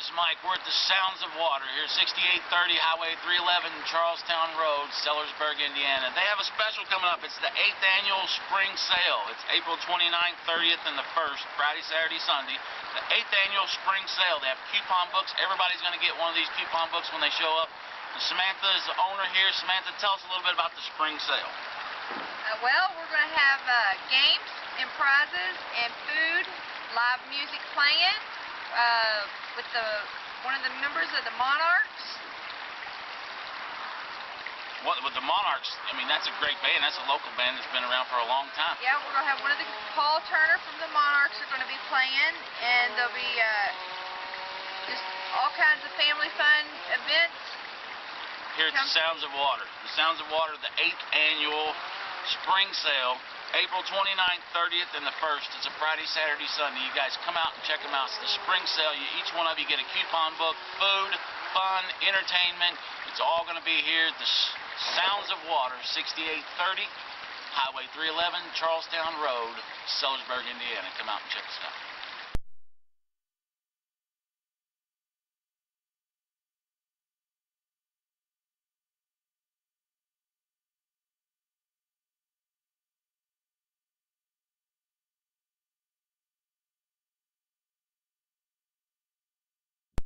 guys, Mike. We're at the Sounds of Water here, 6830 Highway 311, Charlestown Road, Sellersburg, Indiana. They have a special coming up. It's the 8th annual spring sale. It's April 29th, 30th, and the 1st, Friday, Saturday, Sunday. The 8th annual spring sale. They have coupon books. Everybody's going to get one of these coupon books when they show up. And Samantha is the owner here. Samantha, tell us a little bit about the spring sale. Well, we're going to have games and prizes and food, live music playing. With one of the members of the Monarchs. With the Monarchs, I mean, that's a great band. That's a local band that's been around for a long time. Yeah, we're going to have one of the Paul Turner from the Monarchs are going to be playing, and there'll be just all kinds of family fun events. Here at the Sounds of Water. The Sounds of Water, the 8th annual spring sale. April 29th, 30th, and the 1st. It's a Friday, Saturday, Sunday. You guys come out and check them out. It's the spring sale. Each one of you get a coupon book, food, fun, entertainment. It's all going to be here at the Sounds of Water, 6830 Highway 311, Charlestown Road, Sellersburg, Indiana. Come out and check us out.